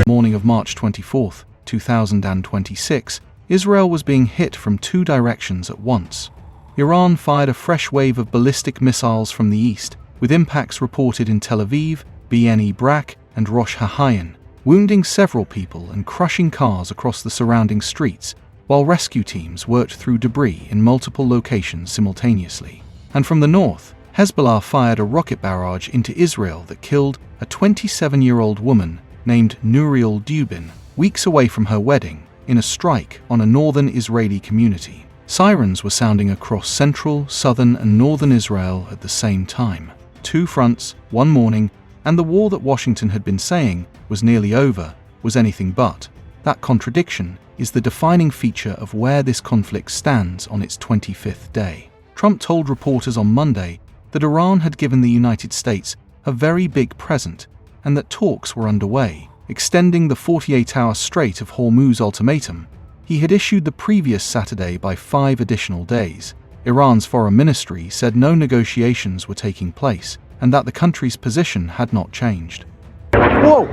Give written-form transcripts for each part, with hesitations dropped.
Morning of March 24, 2026, Israel was being hit from two directions at once. Iran fired a fresh wave of ballistic missiles from the east, with impacts reported in Tel Aviv, Bnei Brak, and Rosh Ha'ayin, wounding several people and crushing cars across the surrounding streets, while rescue teams worked through debris in multiple locations simultaneously. And from the north, Hezbollah fired a rocket barrage into Israel that killed a 27-year-old woman named Nuriel Dubin, weeks away from her wedding, in a strike on a northern Israeli community. Sirens were sounding across central, southern, and northern Israel at the same time. Two fronts, one morning, and the war that Washington had been saying was nearly over was anything but. That contradiction is the defining feature of where this conflict stands on its 25th day. Trump told reporters on Monday that Iran had given the United States a very big present and that talks were underway, extending the 48-hour Strait of Hormuz ultimatum he had issued the previous Saturday by 5 additional days. Iran's foreign ministry said no negotiations were taking place and that the country's position had not changed. Whoa!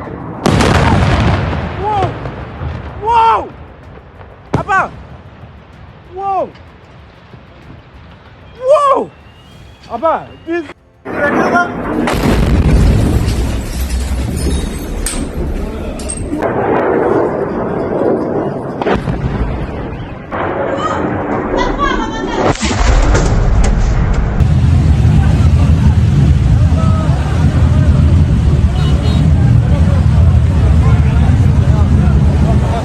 Whoa! Whoa! Abba! Whoa! Whoa! Abba! This...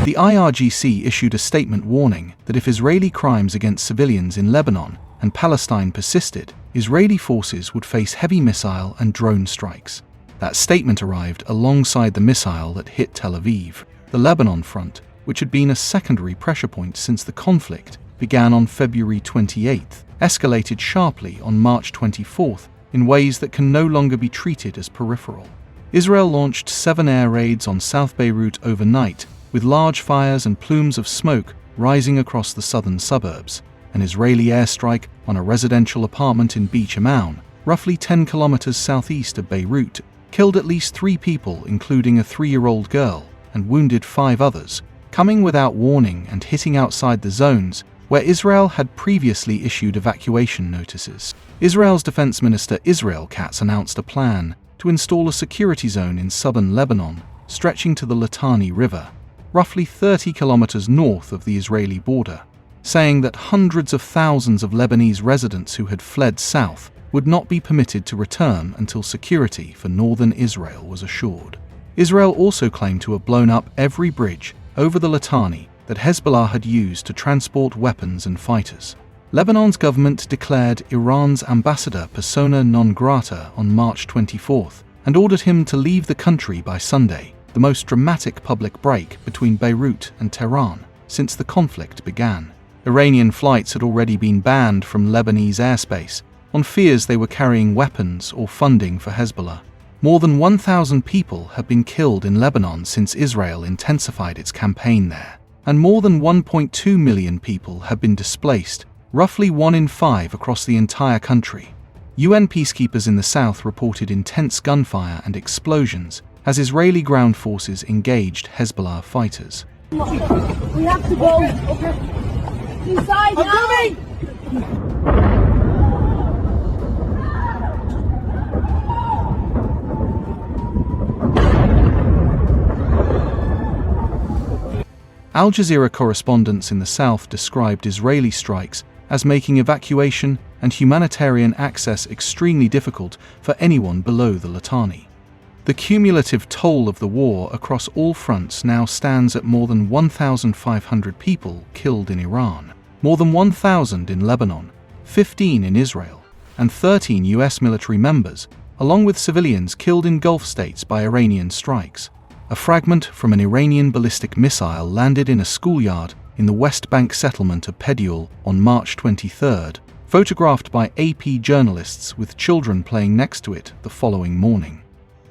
The IRGC issued a statement warning that if Israeli crimes against civilians in Lebanon and Palestine persisted, Israeli forces would face heavy missile and drone strikes. That statement arrived alongside the missile that hit Tel Aviv. The Lebanon front, which had been a secondary pressure point since the conflict began on February 28th, escalated sharply on March 24th in ways that can no longer be treated as peripheral. Israel launched 7 air raids on South Beirut overnight, with large fires and plumes of smoke rising across the southern suburbs. An Israeli airstrike on a residential apartment in Beach Amoun, roughly 10 kilometers southeast of Beirut, killed at least 3 people, including a 3-year-old girl, and wounded 5 others, coming without warning and hitting outside the zones where Israel had previously issued evacuation notices. Israel's Defense Minister Israel Katz announced a plan to install a security zone in southern Lebanon, stretching to the Litani River, roughly 30 kilometers north of the Israeli border, saying that hundreds of thousands of Lebanese residents who had fled south would not be permitted to return until security for northern Israel was assured. Israel also claimed to have blown up every bridge over the Litani that Hezbollah had used to transport weapons and fighters. Lebanon's government declared Iran's ambassador persona non grata on March 24th and ordered him to leave the country by Sunday, the most dramatic public break between Beirut and Tehran since the conflict began. Iranian flights had already been banned from Lebanese airspace on fears they were carrying weapons or funding for Hezbollah. More than 1,000 people have been killed in Lebanon since Israel intensified its campaign there, and more than 1.2 million people have been displaced, roughly 1 in 5 across the entire country. UN peacekeepers in the south reported intense gunfire and explosions as Israeli ground forces engaged Hezbollah fighters. We have to go. Okay. Inside now. I'm coming! Al Jazeera correspondents in the south described Israeli strikes as making evacuation and humanitarian access extremely difficult for anyone below the Litani. The cumulative toll of the war across all fronts now stands at more than 1,500 people killed in Iran, more than 1,000 in Lebanon, 15 in Israel, and 13 US military members, along with civilians killed in Gulf states by Iranian strikes. A fragment from an Iranian ballistic missile landed in a schoolyard in the West Bank settlement of Pediul on March 23rd, photographed by AP journalists with children playing next to it the following morning.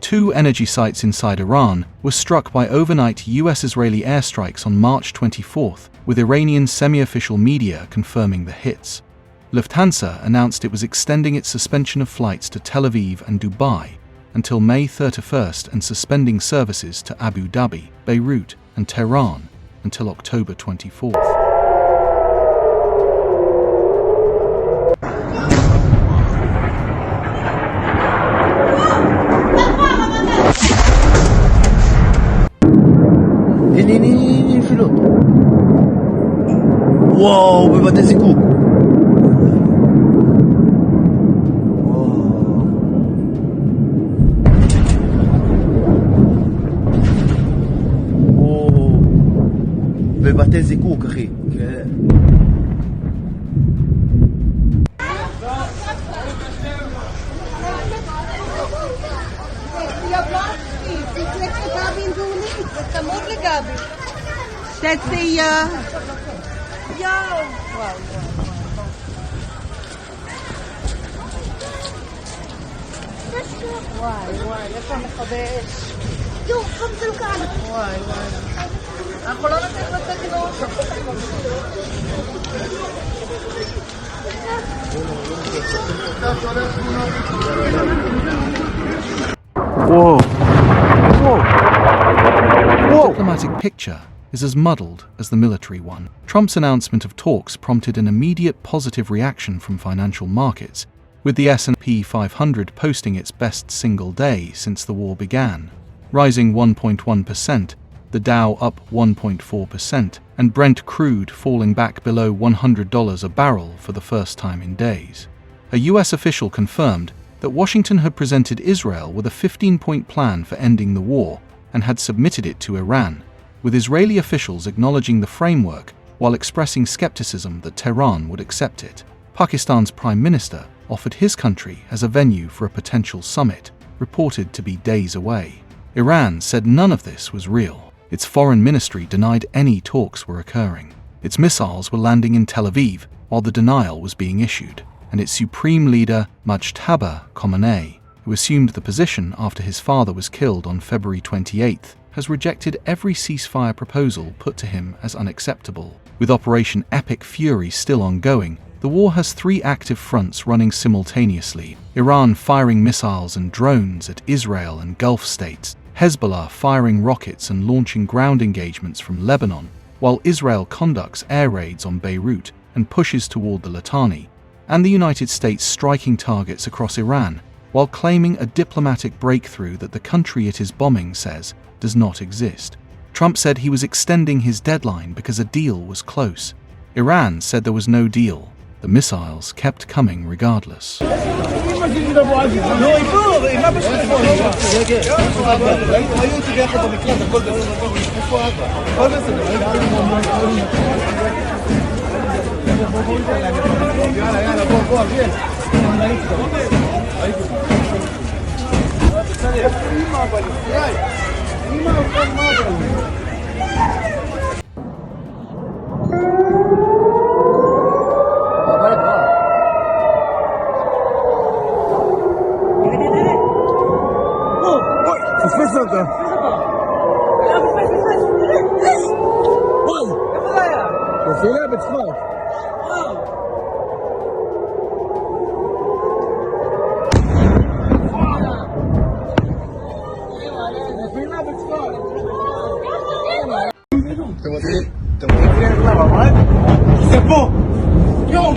2 energy sites inside Iran were struck by overnight US-Israeli airstrikes on March 24th, with Iranian semi-official media confirming the hits. Lufthansa announced it was extending its suspension of flights to Tel Aviv and Dubai until May 31st and suspending services to Abu Dhabi, Beirut, and Tehran until October 24th. הנה, נפילות. וואו, בבתי זיקוק. וואו. בבתי זיקוק, אחי. כן. That's the, yo! Wow. וואי, איפה מכבי אש? יו, חמזה לו כאן! וואי. אנחנו לא נצטרך לצאת לו. Whoa. The diplomatic picture is as muddled as the military one. Trump's announcement of talks prompted an immediate positive reaction from financial markets, with the S&P 500 posting its best single day since the war began, rising 1.1%, the Dow up 1.4%, and Brent crude falling back below $100 a barrel for the first time in days. A US official confirmed that Washington had presented Israel with a 15-point plan for ending the war and had submitted it to Iran, with Israeli officials acknowledging the framework while expressing skepticism that Tehran would accept it. Pakistan's prime minister offered his country as a venue for a potential summit, reported to be days away. Iran said none of this was real. Its foreign ministry denied any talks were occurring. Its missiles were landing in Tel Aviv while the denial was being issued, and its supreme leader, Mujtaba Khamenei, who assumed the position after his father was killed on February 28th, has rejected every ceasefire proposal put to him as unacceptable. With Operation Epic Fury still ongoing, the war has 3 active fronts running simultaneously: Iran firing missiles and drones at Israel and Gulf states, Hezbollah firing rockets and launching ground engagements from Lebanon, while Israel conducts air raids on Beirut and pushes toward the Litani, and the United States striking targets across Iran, while claiming a diplomatic breakthrough that the country it is bombing says does not exist. Trump said he was extending his deadline because a deal was close. Iran said there was no deal. The missiles kept coming regardless. C'est bon. Yo.